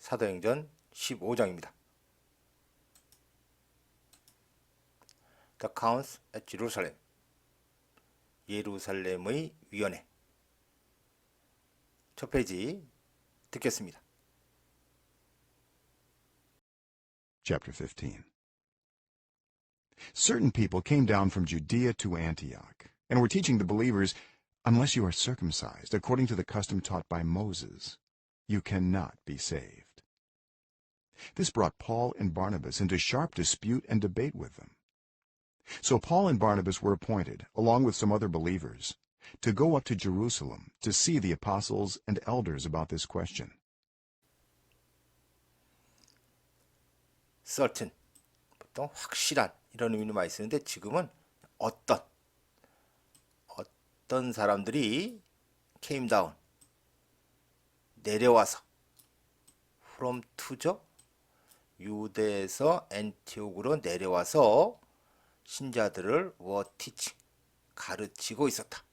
사도행전 15장입니다. The Council at Jerusalem, 예루살렘의 위원회. 첫 페이지 듣겠습니다. Chapter 15. Certain people came down from Judea to Antioch and were teaching the believers, unless you are circumcised according to the custom taught by Moses, you cannot be saved. This brought Paul and Barnabas into sharp dispute and debate with them. So Paul and Barnabas were appointed, along with some other believers, to go up to Jerusalem to see the apostles and elders about this question. certain, 보통 확실한 이런 의미로 많이 쓰는데 지금은 어떤 사람들이 came down, 내려와서 from to죠. 유대에서 안티옥으로 내려와서 신자들을 were teaching, 가르치고 있었다.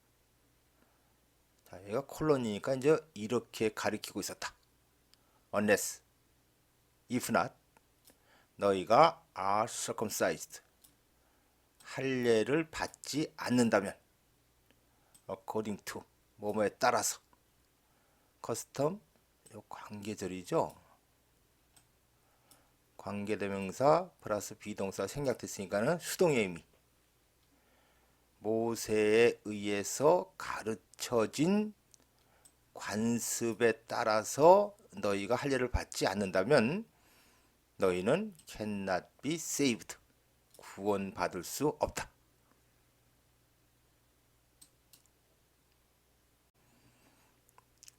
자, 얘가 콜론이니까 이제 이렇게 가르치고 있었다. unless, if not, 너희가 are circumcised, 할례를 받지 않는다면, according to, 뭐뭐에 따라서, custom, 요 관계절이죠. 관계대명사 플러스 비동사 생략됐으니까는 수동의 의미. 모세에 의해서 가르쳐진 관습에 따라서 너희가 할례를 받지 않는다면 너희는 cannot be saved, 구원받을 수 없다.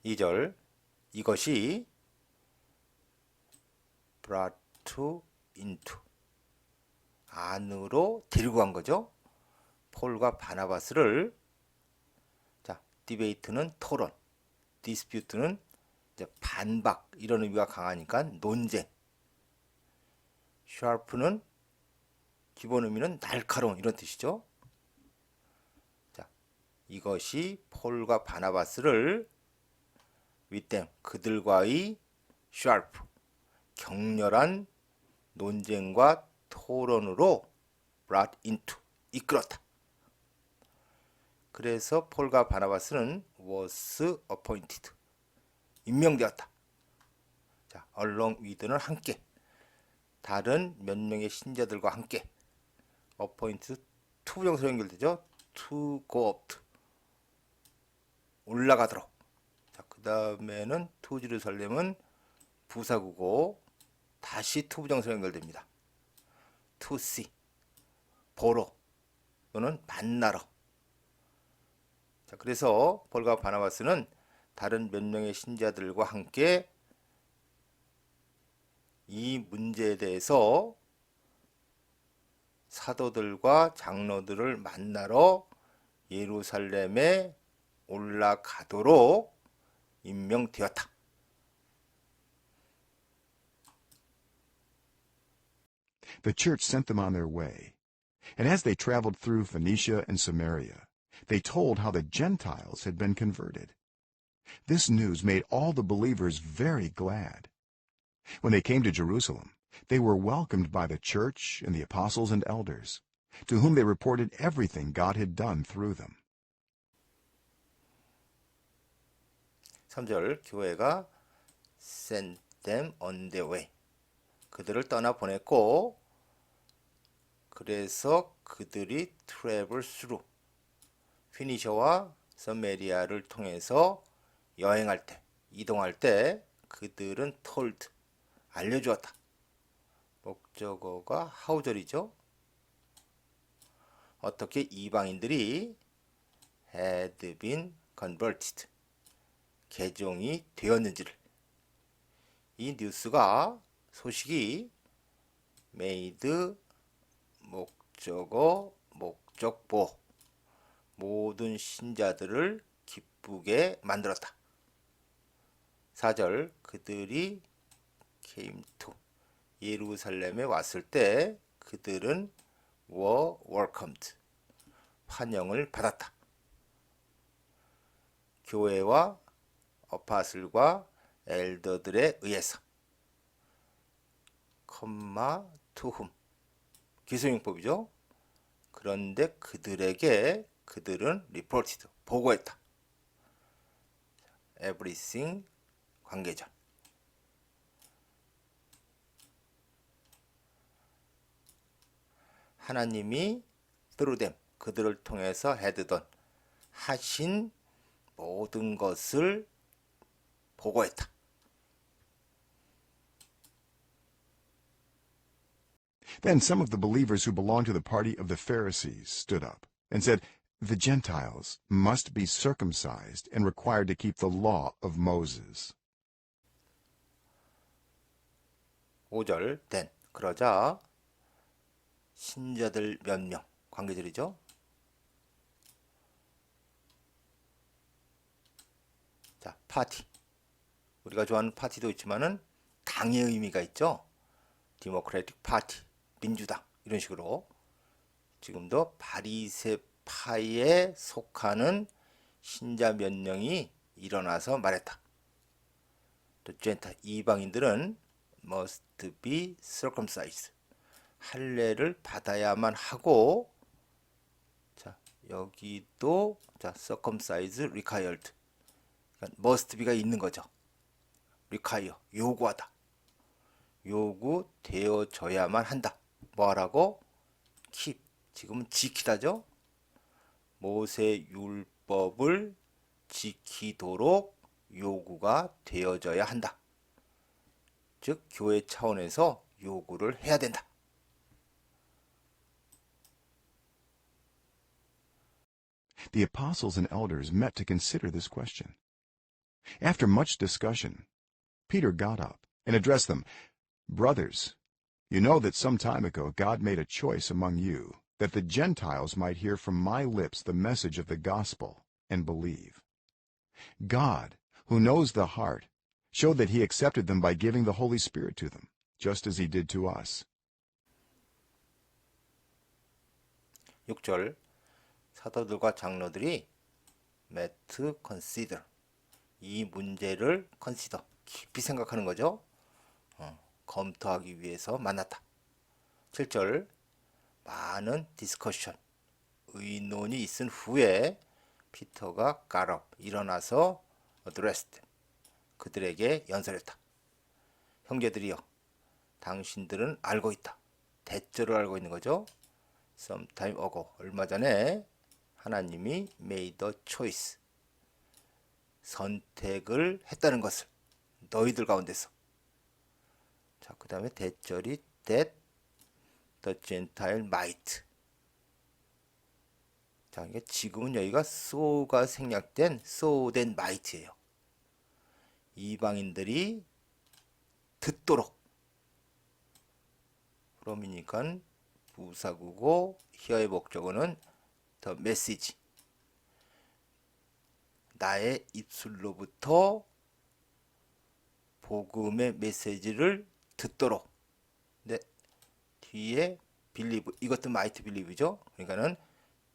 이 절, 이것이 brought into, 안으로 데리고 간 거죠. 폴과 바나바스를. 자, 디베이트는 토론, 디스퓨트는 이제 반박, 이런 의미가 강하니까 논쟁. 샤프는 기본 의미는 날카로운, 이런 뜻이죠. 자, 이것이 폴과 바나바스를 with them, 그들과의 sharp, 격렬한 논쟁과 토론으로 brought into, 이끌었다. 그래서 폴과 바나바스는 was appointed, 임명되었다. 자, along with는 함께, 다른 몇 명의 신자들과 함께, appointed 투부정사로 연결되죠. to go up, 올라가도록. 자, 그 다음에는 to 제루살렘은 부사구고 다시 투부정사로 연결됩니다. to see, 보러 또는 만나러. 자, 그래서 폴과 바나바스는 다른 몇 명의 신자들과 함께 이 문제에 대해서 사도들과 장로들을 만나러 예루살렘에 올라가도록 임명되었다. The church sent them on their way, and as they traveled through Phoenicia and Samaria, they told how the Gentiles had been converted. This news made all the believers very glad. When they came to Jerusalem, they were welcomed by the church and the apostles and elders, to whom they reported everything God had done through them. 3절, 교회가 sent them on their way, 그들을 떠나 보냈고, 그래서 그들이 travel through, 피니셔와 서메리아를 통해서 여행할 때, 이동할 때 그들은 told, 알려주었다. 목적어가 how절이죠. 어떻게 이방인들이 had been converted, 개종이 되었는지를. 이 뉴스가, 소식이 made, 목적어, 목적보, 모든 신자들을 기쁘게 만들었다. 4절, 그들이 came to, 예루살렘에 왔을 때 그들은 were welcomed, 환영을 받았다. 교회와 어파슬과 엘더들에 의해서, 컴마 to whom 기소용법이죠. 그런데 그들에게 그들은 reported 보고했다. everything 관계자. 하나님이 through them 그들을 통해서 had done 하신 모든 것을 보고했다. Then some of the believers who belonged to the party of the Pharisees stood up and said, "The Gentiles must be circumcised and required to keep the law of Moses." 5절 then 그러자 신자들 몇 명 관계절이죠. 자, 파티. 우리가 좋아하는 파티도 있지만은 당의 의미가 있죠. 디모크래틱 파티, 민주당 이런 식으로 지금도 바리새파에 속하는 신자 몇 명이 일어나서 말했다. 또 젠타 이방인들은 must be circumcised 할례를 받아야만 하고 자 여기도 자 circumcise required 그러니까 must be가 있는 거죠. require 요구하다. 요구되어져야만 한다. 뭐하라고? keep 지금은 지키다죠. 모세 율법을 지키도록 요구가 되어져야 한다. 즉 교회 차원에서 요구를 해야 된다. The apostles and elders met to consider this question. After much discussion, Peter got up and addressed them, "Brothers, you know that some time ago God made a choice among you that the Gentiles might hear from my lips the message of the gospel and believe. God, who knows the heart, showed that he accepted them by giving the Holy Spirit to them, just as he did to us." 6절 사도들과 장로들이 met to consider 이 문제를 consider 깊이 생각하는 거죠. 검토하기 위해서 만났다. 7절 많은 디스커션 의논이 있은 후에 피터가 got up 일어나서 addressed 그들에게 연설했다. 형제들이여 당신들은 알고 있다. 대절을 알고 있는 거죠. sometime ago 얼마 전에 하나님이 made a choice 선택을 했다는 것을 너희들 가운데서 자, 그 다음에 대절이 that the Gentile might 자, 이게 지금은 여기가 so가 생략된 so then might예요. 이방인들이 듣도록 그러니까 부사구고 히어의 목적어는 the message 나의 입술로부터 복음의 메시지를 듣도록 근데 뒤에 believe 이것도 might believe죠. 그러니까는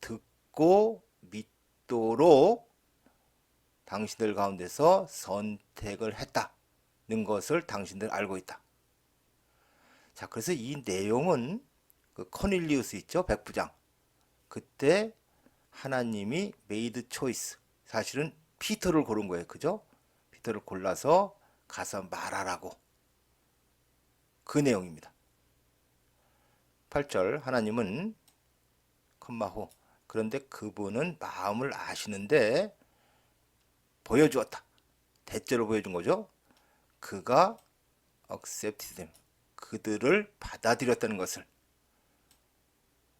듣고 믿도록 당신들 가운데서 선택을 했다는 것을 당신들 알고 있다. 자, 그래서 이 내용은 그 코닐리우스 있죠, 백부장. 그때 하나님이 made choice. 사실은 피터를 고른 거예요, 그죠? 피터를 골라서 가서 말하라고. 그 내용입니다. 8절 하나님은 컴마호 그런데 그분은 마음을 아시는데 보여주었다. 대절로 보여준 거죠. 그가 accepted them. 그들을 받아들였다는 것을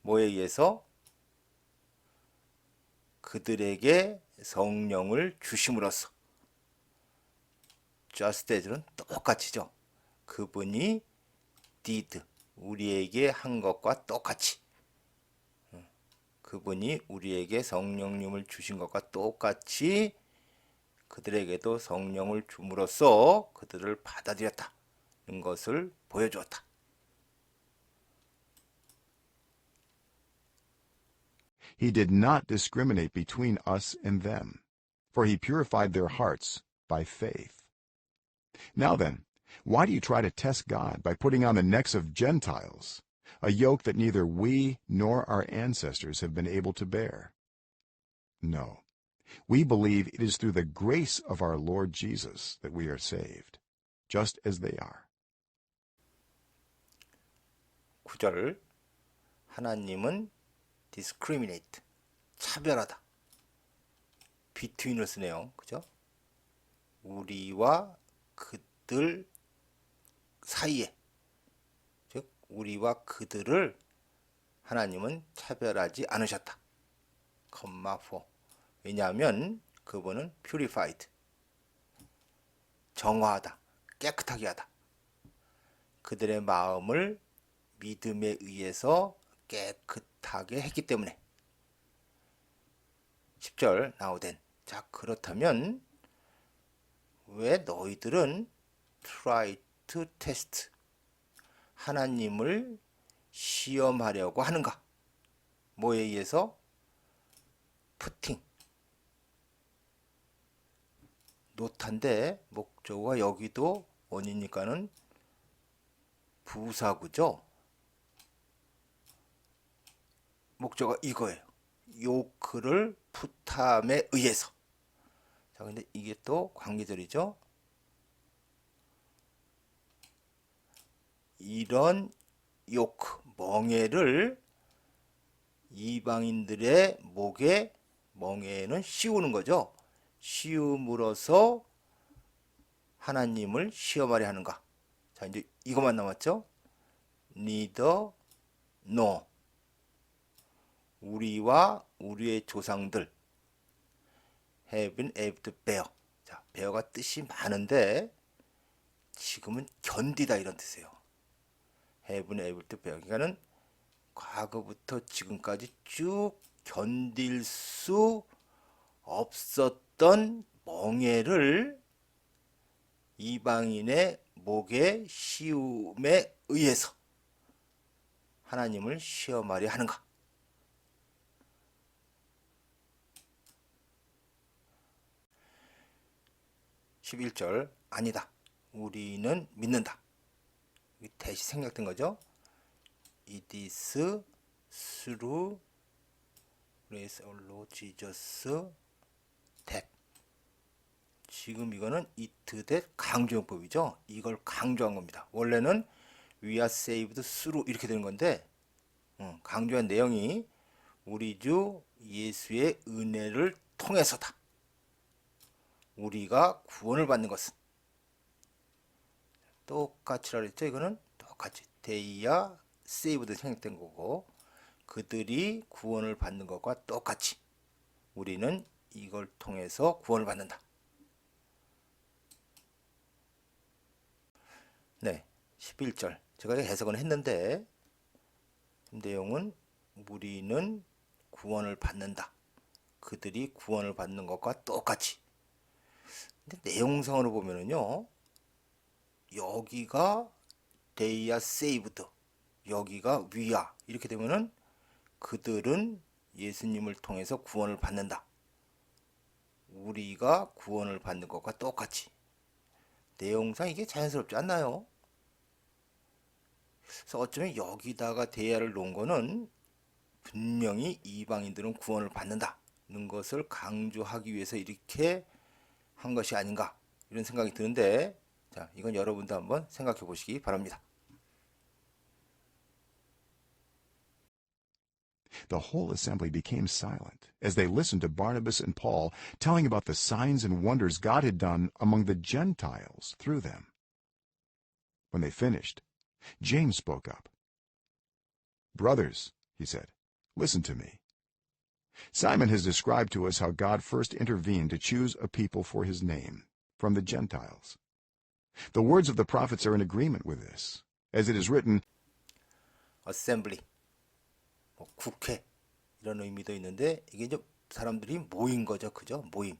뭐에 의해서 그들에게 성령을 주심으로써 just as는 똑같이죠. 그분이 did 우리에게 한 것과 똑같이 그분이 우리에게 성령님을 주신 것과 똑같이 그들에게도 성령을 줌으로써 그들을 받아들였다는 것을 보여주었다. He did not discriminate between us and them, for he purified their hearts by faith. Now then, Why do you try to test God by putting on the necks of Gentiles a yoke that neither we nor our ancestors have been able to bear? No, we believe it is through the grace of our Lord Jesus that we are saved, just as they are. 9절 하나님은 discriminate 차별하다 between을 쓰네요. 그죠? 우리와 그들 사이에 즉 우리와 그들을 하나님은 차별하지 않으셨다. 컴마 4 왜냐하면 그분은 purified 정화하다 깨끗하게 하다 그들의 마음을 믿음에 의해서 깨끗하게 했기 때문에 10절 나오된 자 그렇다면 왜 너희들은 try to test 하나님을 시험하려고 하는가? 뭐에 의해서? putting 노탄데 목적어가 여기도 원이니까는 부사구죠. 목적어가 이거예요. 요크를 푸탐에 의해서. 자, 근데 이게 또 관계절이죠. 이런 요크, 멍에를 이방인들의 목에 멍에는 씌우는 거죠. 씌움으로써 하나님을 시험하려 하는가. 자, 이제 이것만 남았죠. neither nor 우리와 우리의 조상들 have been able to bear. 자, bear가 뜻이 많은데 지금은 견디다 이런 뜻이에요. have been able to bear. 그러니까는 과거부터 지금까지 쭉 견딜 수 없었던 멍에를 이방인의 목에 씌움에 의해서 하나님을 시험하려 하는가? (11절) 아니다. 우리는 믿는다. 대시 생략된 거죠. It is through grace of Lord Jesus that. 지금 이거는 it that 강조용법이죠. 이걸 강조한 겁니다. 원래는 we are saved through 이렇게 되는 건데 강조한 내용이 우리 주 예수의 은혜를 통해서다. 우리가 구원을 받는 것은 똑같이라 그랬죠. 이거는 똑같이 they are saved 생략된 거고 그들이 구원을 받는 것과 똑같이 우리는 이걸 통해서 구원을 받는다. 네, 11절 제가 해석은 했는데 내용은 우리는 구원을 받는다. 그들이 구원을 받는 것과 똑같이. 근데 내용상으로 보면은요. 여기가 they are saved. 여기가 we are. 이렇게 되면은 그들은 예수님을 통해서 구원을 받는다. 우리가 구원을 받는 것과 똑같이. 내용상 이게 자연스럽지 않나요? 그래서 어쩌면 여기다가 대야를 놓은 거는 분명히 이방인들은 구원을 받는다는 것을 강조하기 위해서 이렇게 한 것이 아닌가 이런 생각이 드는데 자, 이건 여러분도 한번 생각해 보시기 바랍니다. The whole assembly became silent as they listened to Barnabas and Paul telling about the signs and wonders God had done among the Gentiles through them. When they finished, James spoke up. "Brothers," he said, "listen to me. Simon has described to us how God first intervened to choose a people for his name from the Gentiles. The words of the prophets are in agreement with this, as it is written, assembly, 국회 이런 의미도 있는데 이게 이제 사람들이 모인 거죠, 그죠? 모임,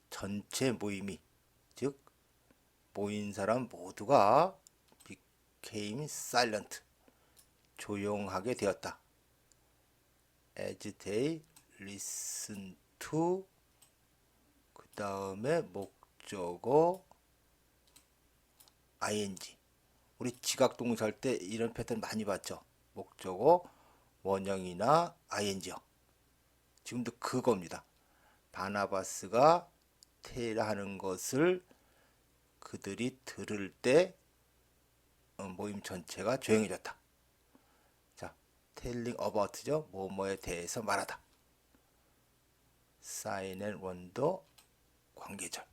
전체 모임이 즉 모인 사람 모두가 became silent, 조용하게 되었다. As they listen to 그 다음에 목적어 ing. 우리 지각동사 할 때 이런 패턴 많이 봤죠. 목적어, 원형이나 ing요. 지금도 그겁니다. 바나바스가 테라 하는 것을 그들이 들을 때 모임 전체가 조용해졌다. 자, telling about죠. 뭐뭐에 대해서 말하다. sign and wonder 관계절.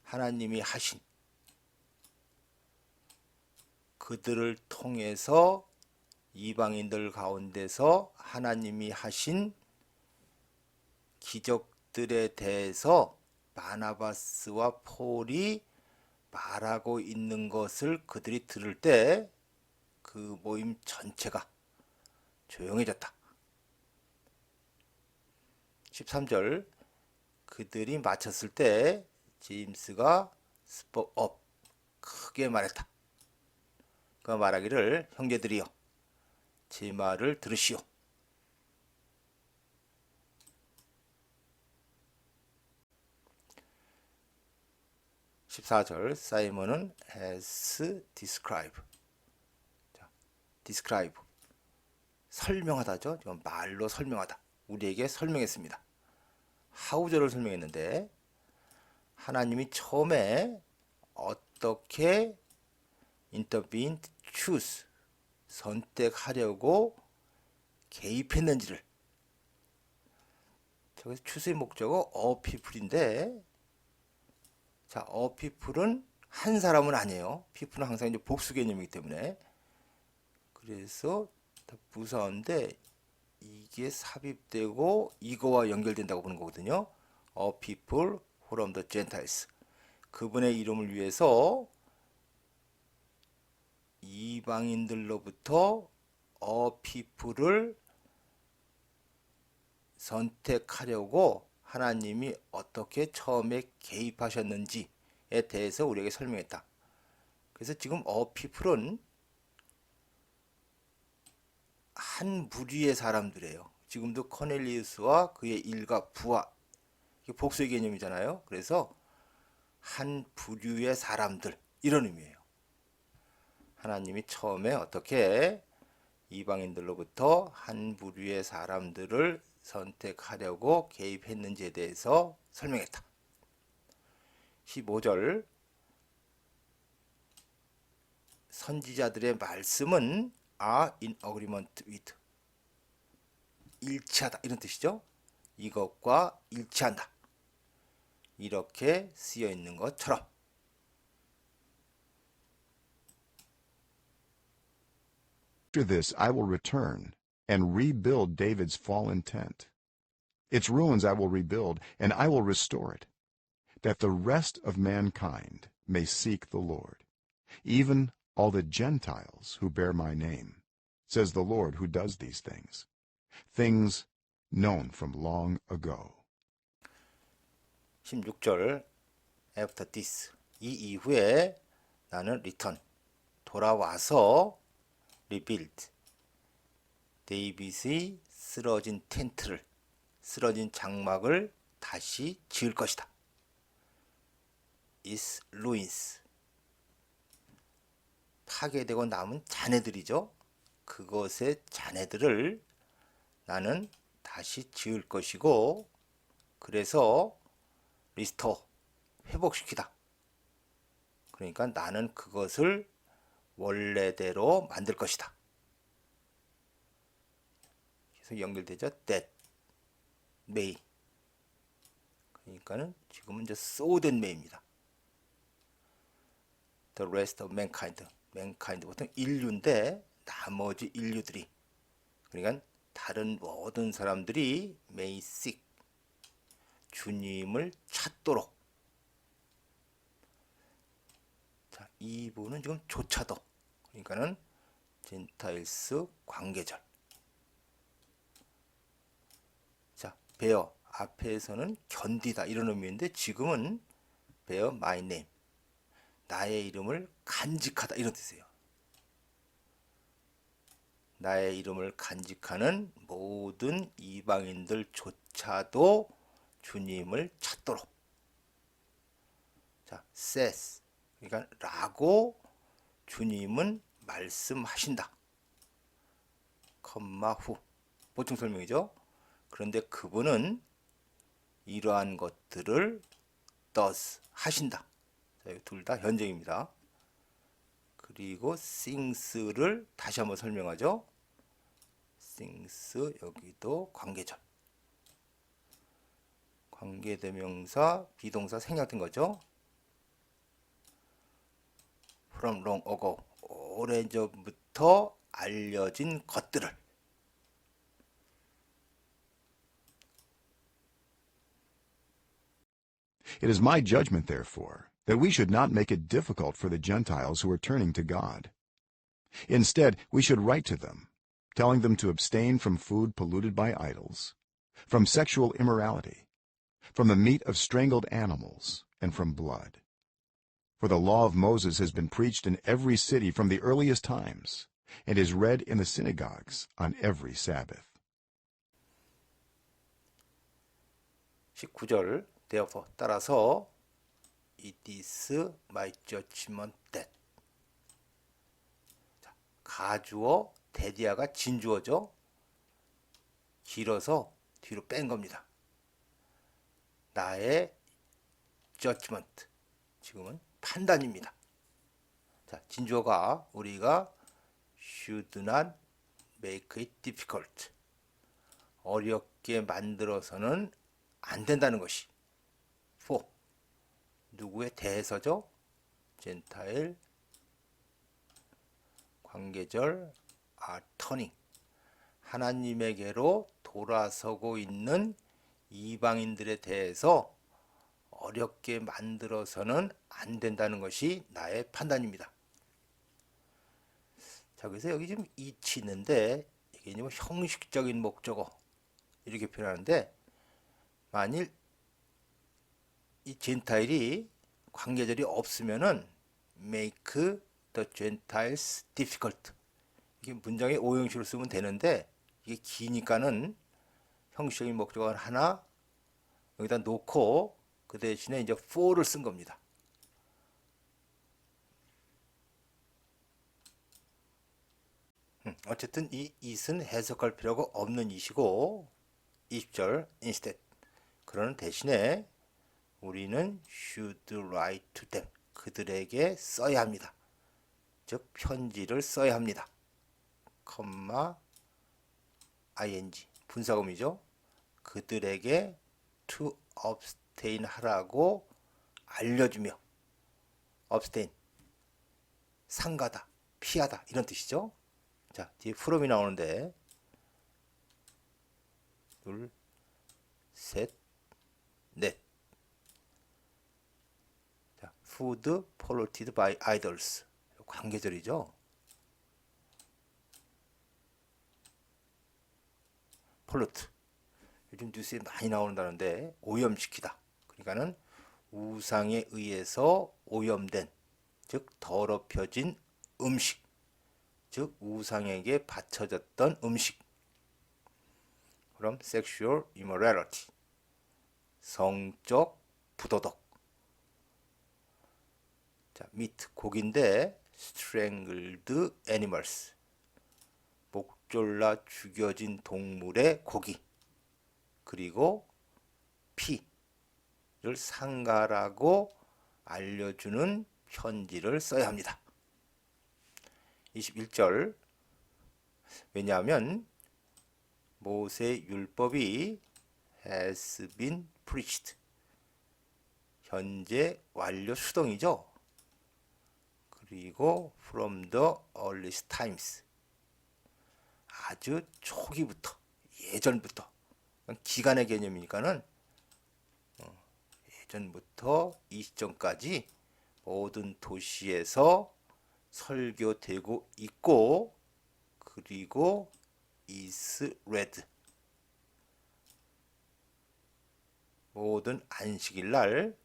하나님이 하신 그들을 통해서 이방인들 가운데서 하나님이 하신 기적들에 대해서 바나바스와 폴이 말하고 있는 것을 그들이 들을 때 그 모임 전체가 조용해졌다. 13절 그들이 마쳤을 때 제임스가 spoke up 크게 말했다. 그 말하기를 형제들이여 제 말을 들으시오. 14절 사이먼은 has described. 자, describe 설명하다죠. 지금 말로 설명하다. 우리에게 설명했습니다. 하우절을 설명했는데 하나님이 처음에 어떻게 intervene, choose 선택하려고 개입했는지를. 저기서 choose의 목적어 a people인데, 자, a people은 한 사람은 아니에요. people은 항상 이제 복수 개념이기 때문에. 그래서 부사인데 이게 삽입되고 이거와 연결된다고 보는 거거든요. A people from the Gentiles. 그분의 이름을 위해서 이방인들로부터 a people을 선택하려고 하나님이 어떻게 처음에 개입하셨는지에 대해서 우리에게 설명했다. 그래서 지금 a people은 한 무리의 사람들이에요. 지금도 코넬리우스와 그의 일가 부하, 이게 복수의 개념이잖아요. 그래서 한 부류의 사람들, 이런 의미예요. 하나님이 처음에 어떻게 이방인들로부터 한 부류의 사람들을 선택하려고 개입했는지에 대해서 설명했다. 15절 선지자들의 말씀은 are in agreement with 일치하다 이런 뜻이죠. 이것과 일치한다. 이렇게 쓰여 있는 것처럼. After this I will return and rebuild David's fallen tent. Its ruins I will rebuild, and I will restore it, that the rest of mankind may seek the Lord, even all the Gentiles who bear my name, says the Lord who does these things, things known from long ago. 16절 After this 이 이후에 나는 return 돌아와서 rebuild 데이빗의 쓰러진 텐트를 쓰러진 장막을 다시 지을 것이다. its ruins 파괴되고 남은 잔해들이죠. 그것의 잔해들을 나는 다시 지을 것이고 그래서 리스토어 회복시키다. 그러니까 나는 그것을 원래대로 만들 것이다. 그래서 연결되죠. that may. 그러니까는 지금은 이제 so that may입니다. the rest of mankind. mankind 보통 인류인데 나머지 인류들이 그러니까 다른 모든 사람들이 may seek 주님을 찾도록. 자, 이 부분은 지금 조차도 그러니까는 젠타일스 관계절. 자, 베어 앞에서는 견디다 이런 의미인데 지금은 bear my name 나의 이름을 간직하다 이런 뜻이에요. 나의 이름을 간직하는 모든 이방인들조차도 주님을 찾도록. 자, says. 그러니까 라고 주님은 말씀하신다. 컴마 후. 보충 설명이죠. 그런데 그분은 이러한 것들을 does 하신다. 둘 다 현재입니다. 그리고 things를 다시 한번 설명하죠. things 여기도 관계절. 관계대명사 비동사 생략된 거죠. from long ago 오래전부터 알려진 것들을. It is my judgment, therefore, that we should not make it difficult for the Gentiles who are turning to God. Instead, we should write to them, telling them to abstain from food polluted by idols, from sexual immorality, from the meat of strangled animals, and from blood. For the law of Moses has been preached in every city from the earliest times, and is read in the synagogues on every Sabbath. 19절 therefore 따라서 it is my judgment that. 자, 가주어 대디아가 진주어죠. 길어서 뒤로 뺀 겁니다. 나의 judgment 지금은 판단입니다. 자, 진주어가 우리가 should not make it difficult 어렵게 만들어서는 안 된다는 것이 for 누구에 대해서죠? 젠타일 관계절 are turning 하나님에게로 돌아서고 있는 이방인들에 대해서 어렵게 만들어서는 안 된다는 것이 나의 판단입니다. 자, 그래서 여기 지금 이치 있는데 이게 뭐 형식적인 목적어 이렇게 표현하는데 만일 이 젠타일이 관계절이 없으면은 make the Gentiles difficult 이게 문장의 오형식으로 쓰면 되는데 이게 기니까는 형식적인 목적어 하나 여기다 놓고 그 대신에 이제 for를 쓴 겁니다. 어쨌든 이 it은 해석할 필요가 없는 it이고 20절 instead 그러는 대신에 우리는 should write to them 그들에게 써야 합니다. 즉 편지를 써야 합니다. 컴마 ing 분사금이죠. 그들에게 to abstain 하라고 알려주며 abstain 삼가다 피하다 이런 뜻이죠. 자, 뒤에 from이 나오는데 둘, 셋, 넷. 자, food polluted by idols 관계절이죠. pollute 요즘 뉴스에 많이 나온다는데 오염시키다. 그러니까는 우상에 의해서 오염된 즉 더럽혀진 음식 즉 우상에게 바쳐졌던 음식 그럼 sexual immorality 성적 부도덕 자, meat 고기인데 strangled animals 목졸라 죽여진 동물의 고기 그리고 피를 상가라고 알려주는 편지를 써야 합니다. 21절 왜냐하면 모세 율법이 has been preached 현재 완료 수동이죠. 그리고 from the earliest times 아주 초기부터 예전부터 기간의 개념이니까는 예전부터 이 시점까지 모든 도시에서 설교되고 있고 그리고 is read 모든 안식일 날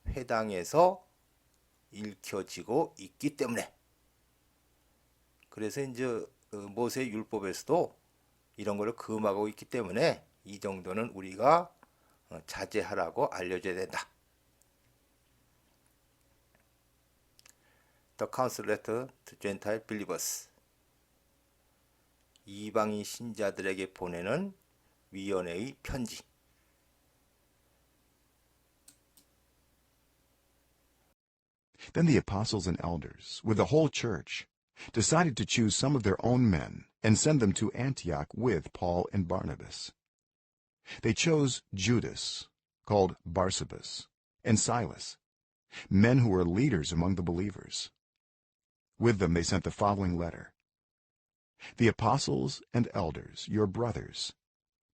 회당에서 읽혀지고 있기 때문에 그래서 이제 모세 율법에서도 이런 거를 금하고 있기 때문에 이 정도는 우리가 자제하라고 알려줘야 된다. The Council Letter to Gentile Believers. 이방인 신자들에게 보내는 위원회의 편지. Then the apostles and elders, with the whole church, decided to choose some of their own men and send them to Antioch with Paul and Barnabas. They chose Judas, called Barsabas, and Silas, men who were leaders among the believers. With them they sent the following letter. The apostles and elders, your brothers,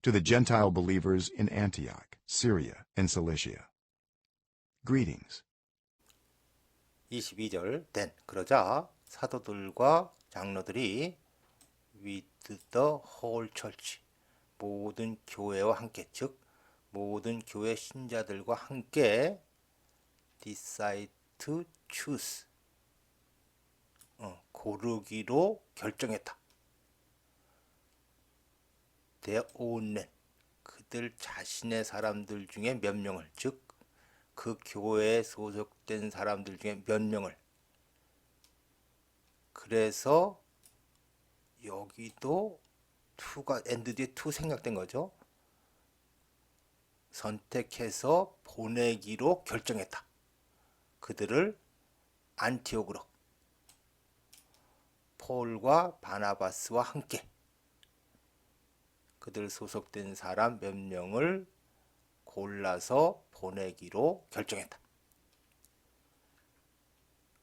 to the Gentile believers in Antioch, Syria, and Cilicia. Greetings. 22절 then 그러자 사도들과 장로들이 with the whole church 모든 교회와 함께 즉 모든 교회 신자들과 함께 decide to choose 고르기로 결정했다. their own men 그들 자신의 사람들 중에 몇 명을 즉 그 교회에 소속된 사람들 중에 몇 명을 그래서 여기도 to가 and 뒤에 to 생략된 거죠. 선택해서 보내기로 결정했다. 그들을 안티옥으로 폴과 바나바스와 함께 그들 소속된 사람 몇 명을 골라서 보내기로 결정했다.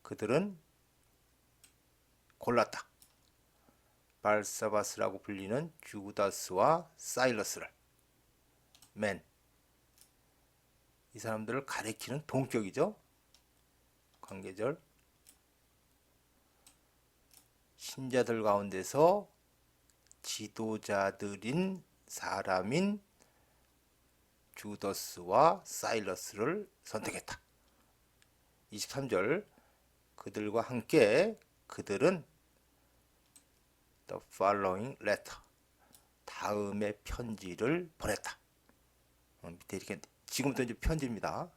그들은 골랐다. 발사바스라고 불리는 주다스와 사일러스를 맨. 이 사람들을 가리키는 동격이죠. 관계절. 신자들 가운데서 지도자들인 사람인 주더스와 사일러스를 선택했다. 23절 그들과 함께 그들은 the following letter 다음의 편지를 보냈다. 밑에 이렇게 지금부터 이제 편지입니다.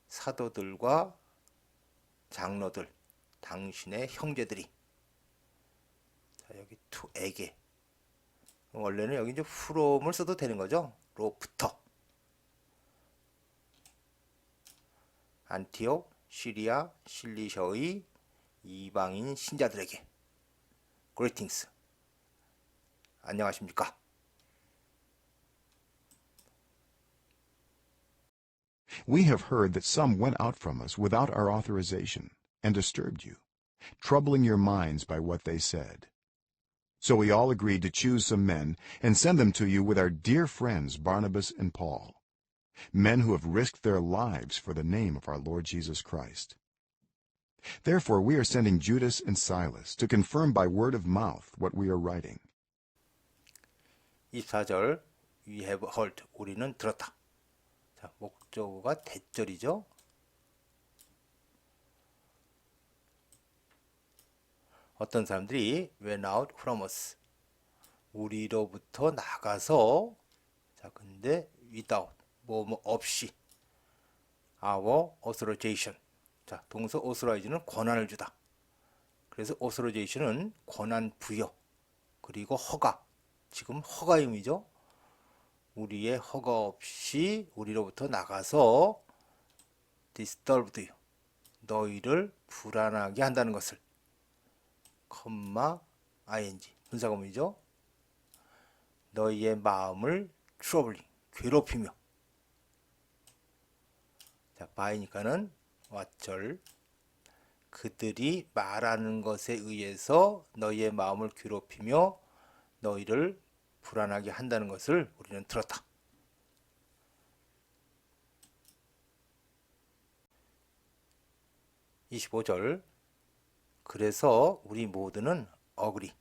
사도들과 장로들 당신의 형제들이 자, 여기 to에게 원래는 여기 이제 from을 써도 되는 거죠. 로부터 안티옥, 시리아, 실리셔의 이방인 신자들에게 greetings 안녕하십니까. We have heard that some went out from us without our authorization and disturbed you, troubling your minds by what they said. So we all agreed to choose some men and send them to you with our dear friends Barnabas and Paul, men who have risked their lives for the name of our Lord Jesus Christ. Therefore we are sending Judas and Silas to confirm by word of mouth what we are writing. 24절 We have heard 우리는 들었다. 자, 목적어가 대절이죠. 어떤 사람들이 went out from us 우리로부터 나가서 자 근데 without 뭐 없이 our authorization 자 동사 authorize는 권한을 주다. 그래서 authorization은 권한 부여 그리고 허가 지금 허가 의미죠. 우리의 허가 없이 우리로부터 나가서 disturbed you 너희를 불안하게 한다는 것을 ing 분사구문이죠. 너희의 마음을 troubling 괴롭히며 자 by니까는 왓절 그들이 말하는 것에 의해서 너희의 마음을 괴롭히며 너희를 불안하게 한다는 것을 우리는 들었다. 25절 그래서 우리 모두는 agree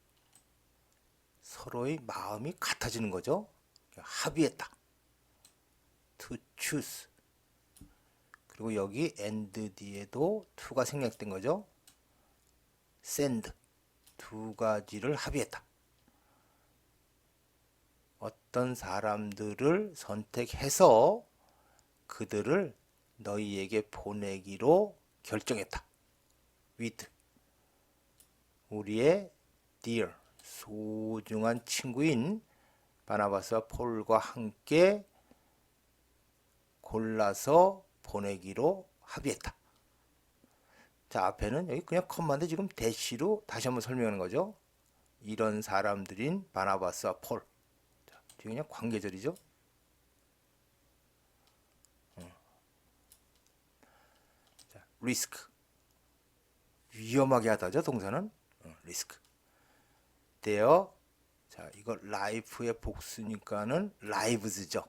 서로의 마음이 같아지는 거죠. 합의했다. to choose 그리고 여기 and 뒤에도 to가 생략된 거죠. send 두 가지를 합의했다. 어떤 사람들을 선택해서 그들을 너희에게 보내기로 결정했다. with 우리의 dear 소중한 친구인 바나바스와 폴과 함께 골라서 보내기로 합의했다. 자, 앞에는 여기 그냥 컴마인데 지금 대시로 다시 한번 설명하는 거죠. 이런 사람들인 바나바스와 폴. 자, 지금 그냥 관계절이죠. 자, 리스크. 위험하게 하다죠, 동사는. 리스크. 되어 자, 이거 life의 복수니까는 lives죠.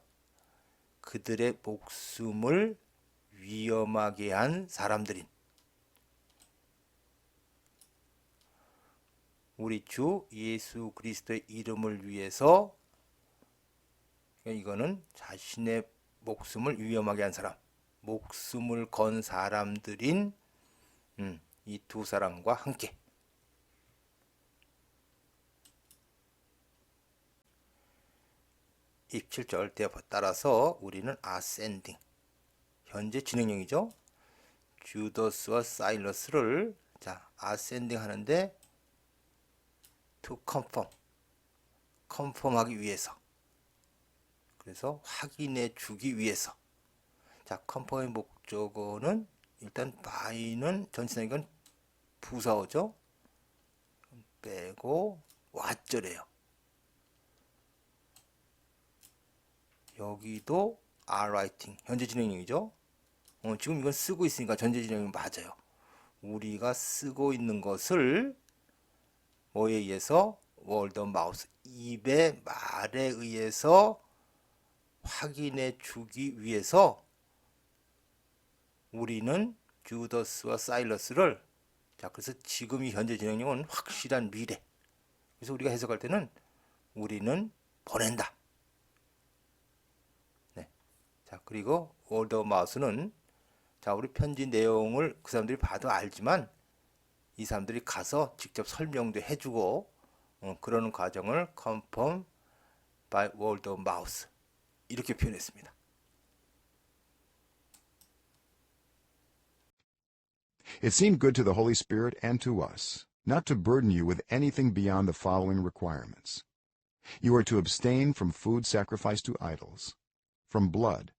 그들의 목숨을 위험하게 한 사람들인 우리 주 예수 그리스도의 이름을 위해서 이거는 자신의 목숨을 위험하게 한 사람, 목숨을 건 사람들인 이 두 사람과 함께 27절 따라서 우리는 ascending 현재 진행형이죠. 주더스와 사일러스를 자 ascending 하는데 to confirm하기 위해서 그래서 확인해 주기 위해서 자 confirm의 목적어는 일단 by는 전치사니까 부사어죠. 빼고 what절이에요. 여기도 are writing 현재 진행형이죠. 지금 이건 쓰고 있으니까 전제 진행이 맞아요. 우리가 쓰고 있는 것을 뭐에 의해서 word of mouth 입의 말에 의해서 확인해 주기 위해서 우리는 주더스와 사일러스를 자 그래서 지금이 현재 진행형은 확실한 미래. 그래서 우리가 해석할 때는 우리는 보낸다. 네. 자 그리고 word of mouth는 자 우리 편지 내용을 그 사람들이 봐도 알지만 이 사람들이 가서 직접 설명도 해주고 그러는 과정을 confirm by word of mouth 이렇게 표현했습니다. It seemed good to the Holy Spirit and to us not to burden you with anything beyond the following requirements. You are to abstain from food sacrificed to idols, from blood,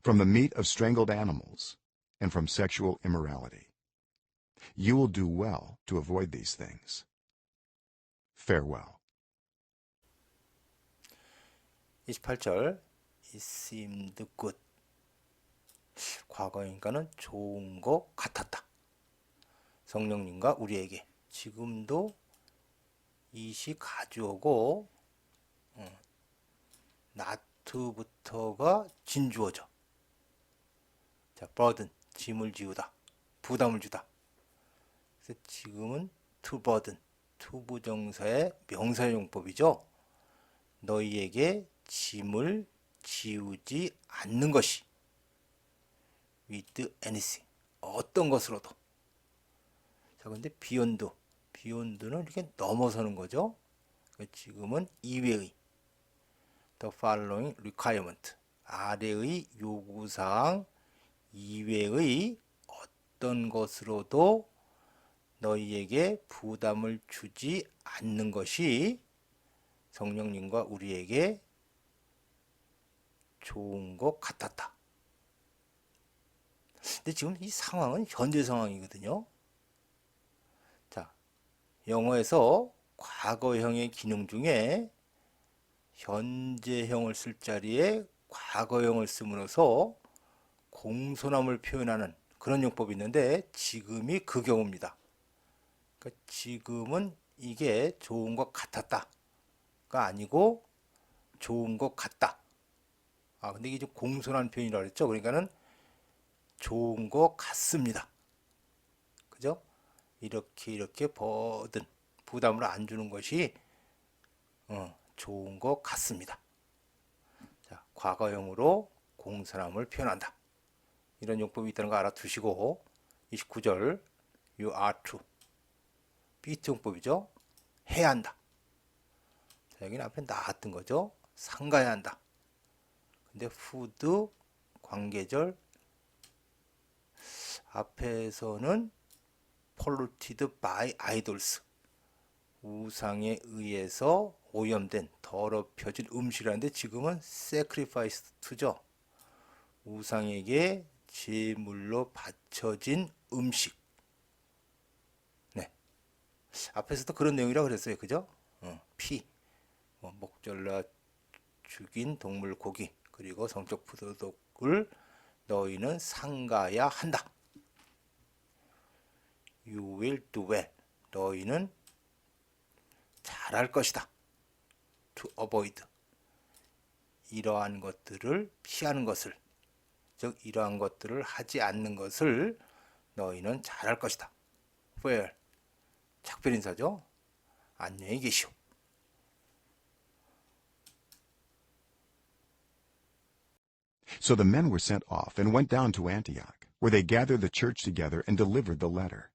from the meat of strangled animals, and from sexual immorality. You will do well to avoid these things. Farewell. 28절 It seemed good 과거니까는 좋은 것 같았다. 성령님과 우리에게 지금도 이시 가주어고 not부터가 진주어죠. 자, burden 짐을 지우다, 부담을 주다. 그래서 지금은 to burden 투부정사의 명사용법이죠. 너희에게 짐을 지우지 않는 것이 with anything 어떤 것으로도. 자, 근데 beyond는 이렇게 넘어서는 거죠. 지금은 이외의 the following requirement 아래의 요구사항 이외의 어떤 것으로도 너희에게 부담을 주지 않는 것이 성령님과 우리에게 좋은 것 같았다. 근데 지금 이 상황은 현재 상황이거든요. 자, 영어에서 과거형의 기능 중에 현재형을 쓸 자리에 과거형을 씀으로써 공손함을 표현하는 그런 용법이 있는데 지금이 그 경우입니다. 그러니까 지금은 이게 좋은 것 같았다가 아니고 좋은 것 같다. 근데 이게 좀 공손한 표현이라고 그랬죠. 그러니까는 좋은 것 같습니다. 그죠? 이렇게 버든 부담을 안 주는 것이 좋은 것 같습니다. 자, 과거형으로 공손함을 표현한다. 이런 용법이 있다는 거 알아두시고 29절 You are to 비트 용법이죠. 해야 한다. 자, 여기는 앞에 나왔던 거죠. 상가야 한다. 근데 who'd 관계절 앞에서는 polluted by idols 우상에 의해서 오염된 더럽혀진 음식이라는데 지금은 sacrifice to죠. 우상에게 제물로 바쳐진 음식. 네. 앞에서도 그런 내용이라고 그랬어요. 그죠? 피, 목절라 죽인 동물 고기, 그리고 성적 부도덕을 너희는 상가야 한다. You will do well. 너희는 잘할 것이다. To avoid. 이러한 것들을 피하는 것을, 즉 이러한 것들을 하지 않는 것을 너희는 잘할 것이다. Well. 작별인사죠. 안녕히 계시오. So the men were sent off and went down to Antioch, where they gathered the church together and delivered the letter.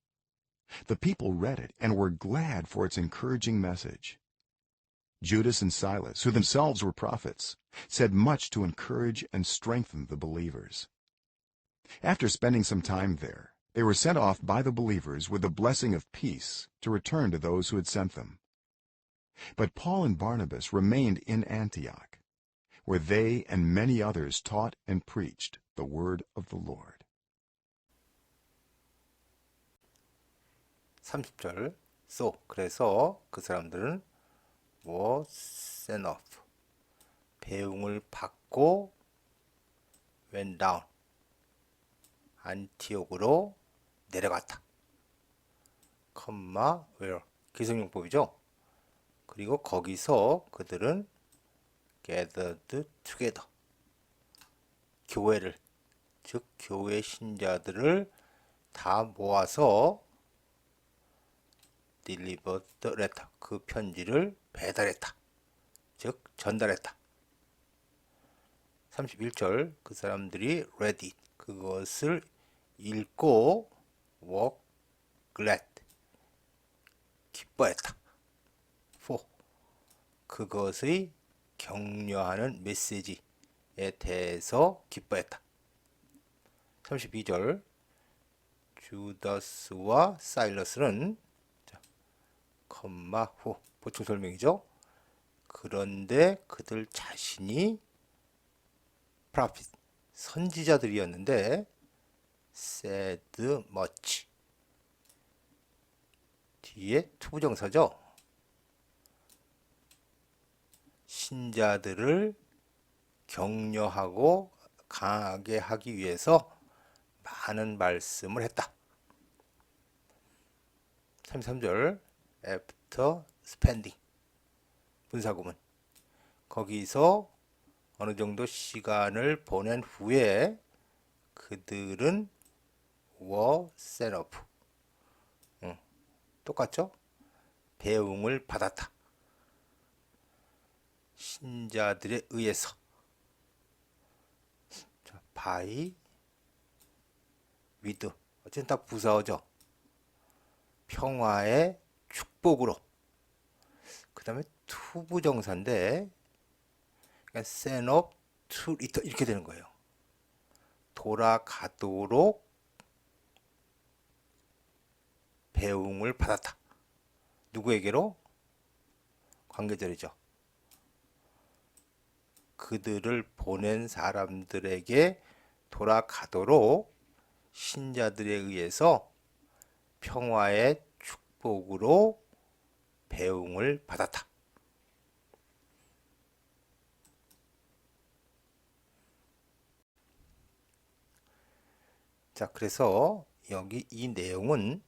The people read it and were glad for its encouraging message. Judas and Silas, who themselves were prophets, said much to encourage and strengthen the believers. After spending some time there, they were sent off by the believers with the blessing of peace to return to those who had sent them. But Paul and Barnabas remained in Antioch, where they and many others taught and preached the word of the Lord. 30절. So, 그래서 그 사람들은 were sent off. 배웅을 받고 went down. 안티옥으로 내려갔다. where. 기성용법이죠. 그리고 거기서 그들은 gathered together. 교회를, 즉 교회 신자들을 다 모아서 delivered the letter. 그 편지를 배달했다. 즉 전달했다. 31절. 그 사람들이 read it. 그것을 읽고 were glad. 기뻐했다. for. 그것의 격려하는 메시지에 대해서 기뻐했다. 32절. 주다스와 사일러스는 후 보충 설명이죠. 그런데 그들 자신이 prophet 선지자들이었는데 said much 뒤에 투부정사죠. 신자들을 격려하고 강하게 하기 위해서 많은 말씀을 했다. 33절. After spending 분사구문. 거기서 어느 정도 시간을 보낸 후에 그들은 were sent off. 똑같죠? 배웅을 받았다. 신자들에 의해서. 자, by with. 어쨌든 다 부사어죠. 평화의 축복으로. 그 다음에 투부정사인데 그러니까 send off to return 이렇게 되는 거예요. 돌아가도록 배웅을 받았다. 누구에게로? 관계절이죠. 그들을 보낸 사람들에게 돌아가도록 신자들에 의해서 평화의 축복으로 배웅을 받았다. 자, 그래서 여기 이 내용은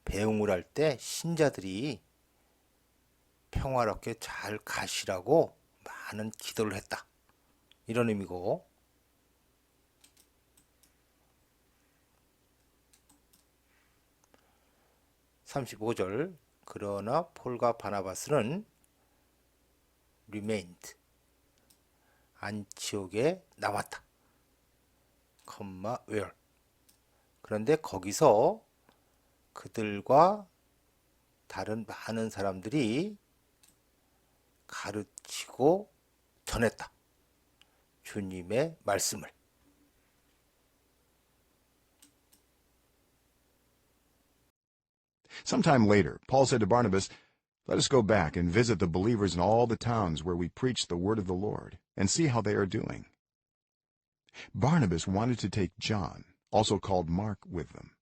배웅을 할 때 신자들이 평화롭게 잘 가시라고 많은 기도를 했다. 이런 의미고, 35절. 그러나 폴과 바나바스는 remained 안티옥에 남았다. where. 그런데 거기서 그들과 다른 많은 사람들이 가르치고 전했다. 주님의 말씀을. Sometime later, Paul said to Barnabas, "Let us go back and visit the believers in all the towns where we preach the word of the Lord, and see how they are doing." Barnabas wanted to take John, also called Mark, with them.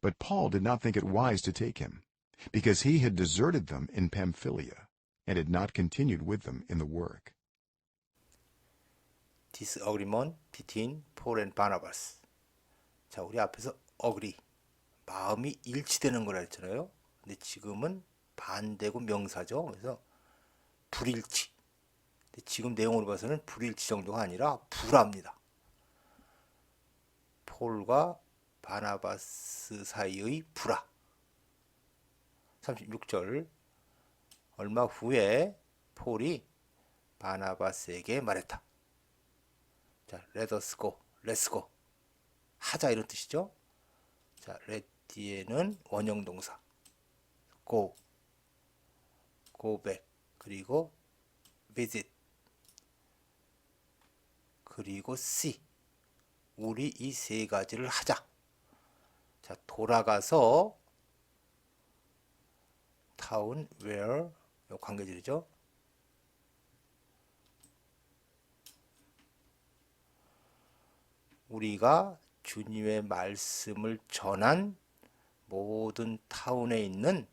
But Paul did not think it wise to take him, because he had deserted them in Pamphylia, and had not continued with them in the work. disagreement between Paul and Barnabas. 자, 우리 앞에서 agree, 마음이 일치되는 거라 했잖아요. 근데 지금은 반대고 명사죠. 그래서 불일치. 근데 지금 내용으로 봐서는 불일치 정도가 아니라 불합니다. 폴과 바나바스 사이의 불화. 36절. 얼마 후에 폴이 바나바스에게 말했다. 자, let us go, let's go. 하자 이런 뜻이죠. 자, let 뒤에는 원형 동사. go, go back, 그리고 visit, 그리고 see. 우리 이 세 가지를 하자. 자, 돌아가서 town where, 요 관계절이죠. 우리가 주님의 말씀을 전한 모든 타운에 있는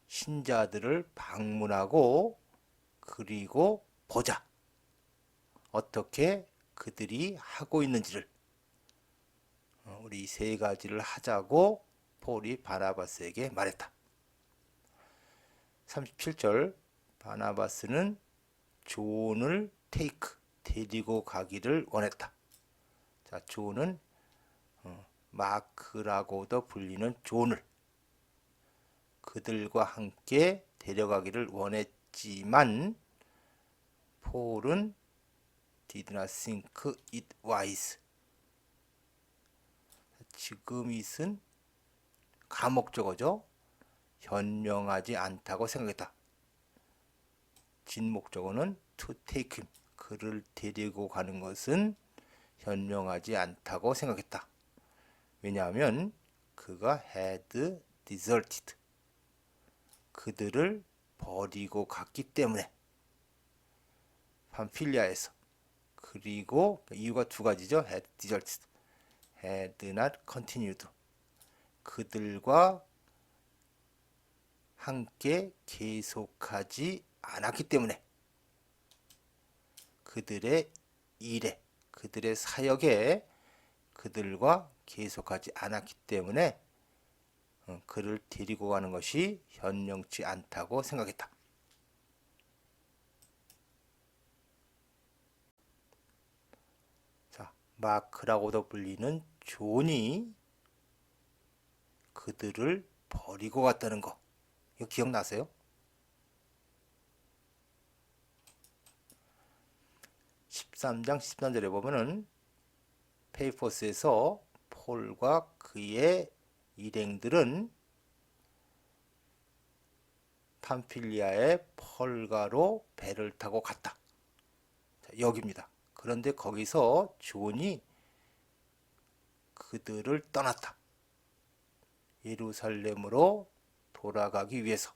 신자들을 방문하고 그리고 보자. 어떻게 그들이 하고 있는지를. 우리 세 가지를 하자고 폴이 바나바스에게 말했다. 37절. 바나바스는 존을 테이크, 데리고 가기를 원했다. 자, 존은 마크라고도 불리는 존을 그들과 함께 데려가기를 원했지만 폴은 did not think it wise. 지금 it은 가목적어죠. 현명하지 않다고 생각했다. 진목적어는 to take him, 그를 데리고 가는 것은 현명하지 않다고 생각했다. 왜냐하면 그가 had deserted, 그들을 버리고 갔기 때문에. 팜필리아에서. 그리고 이유가 두 가지죠. had deserted, had not continued, 그들과 함께 계속하지 않았기 때문에. 그들의 일에, 그들의 사역에 그들과 계속하지 않았기 때문에 그를 데리고 가는 것이 현명치 않다고 생각했다. 자, 마크라고도 불리는 존이 그들을 버리고 갔다는 거, 이거 기억나세요? 13장 13절에 보면은 페이포스에서 폴과 그의 일행들은 팜필리아의 펄가로 배를 타고 갔다. 자, 여기입니다. 그런데 거기서 존이 그들을 떠났다. 예루살렘으로 돌아가기 위해서.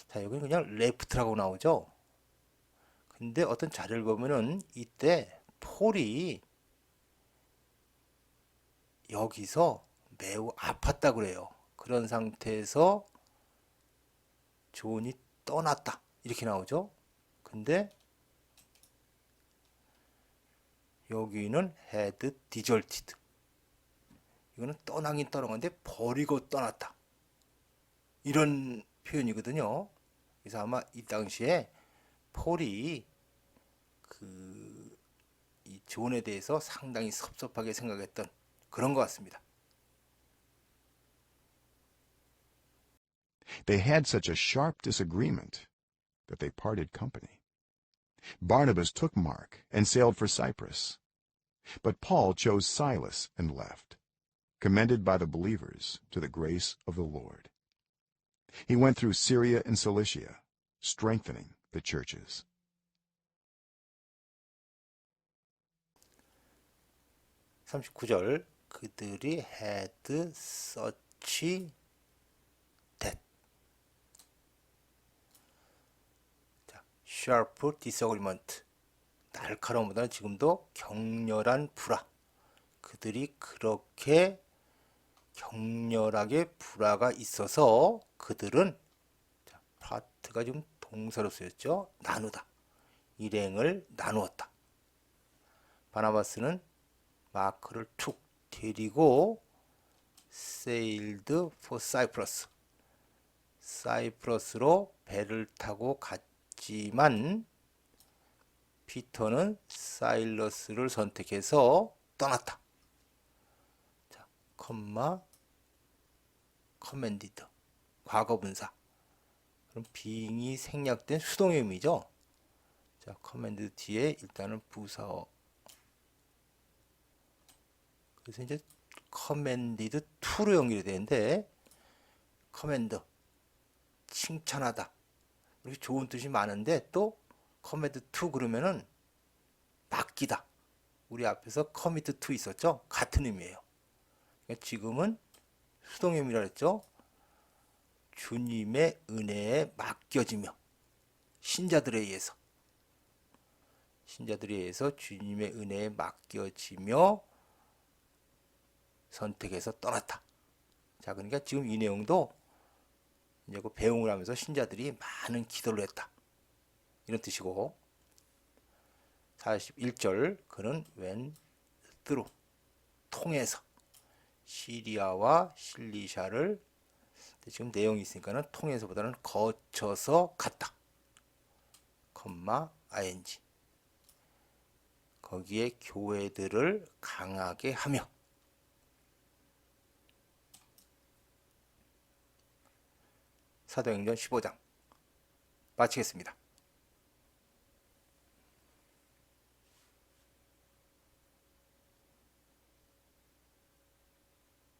자, 여기는 그냥 레프트라고 나오죠. 근데 어떤 자료를 보면은 이때 폴이 여기서 매우 아팠다고 그래요. 그런 상태에서 존이 떠났다 이렇게 나오죠. 근데 여기는 had deserted, 이거는 떠나긴 떠난 건데 버리고 떠났다 이런 표현이거든요. 그래서 아마 이 당시에 폴이 이 존에 대해서 상당히 섭섭하게 생각했던 그런 것 같습니다. They had such a sharp disagreement that they parted company. Barnabas took Mark and sailed for Cyprus, but Paul chose Silas and left, commended by the believers to the grace of the Lord. He went through Syria and Cilicia, strengthening the churches. (39절) 그들이 had such that. 자, sharp disagreement. 날카로움보다는 지금도 격렬한 불화. 그들이 그렇게 격렬하게 불화가 있어서 그들은, 자, 파트가 지금 동사로 쓰였죠. 나누다. 일행을 나누었다. 바나바스는 마크를 툭 데리고 sailed for Cyprus. 사이프러스로 배를 타고 갔지만 피터는 사일러스를 선택해서 떠났다. 자, 컴마 커맨디드 과거분사. 그럼 being이 생략된 수동의미죠. 자, 커맨드 뒤에 일단은 부사어. 그래서 이제 커맨디드 to로 연결이 되는데, 커맨드 칭찬하다. 이렇게 좋은 뜻이 많은데 또 커맨드 to 그러면은 맡기다. 우리 앞에서 commit to 있었죠? 같은 의미예요. 그러니까 지금은 수동의미라 했죠. 주님의 은혜에 맡겨지며, 신자들에 의해서 주님의 은혜에 맡겨지며 선택해서 떠났다. 자, 그러니까 지금 이 내용도 이제 그 배웅을 하면서 신자들이 많은 기도를 했다. 이런 뜻이고, 41절 그는 when through 통해서 시리아와 실리샤를, 지금 내용이 있으니까는 통해서보다는 거쳐서 갔다. 컴마 ing 거기에 교회들을 강하게 하며. 사도행전 15장 마치겠습니다.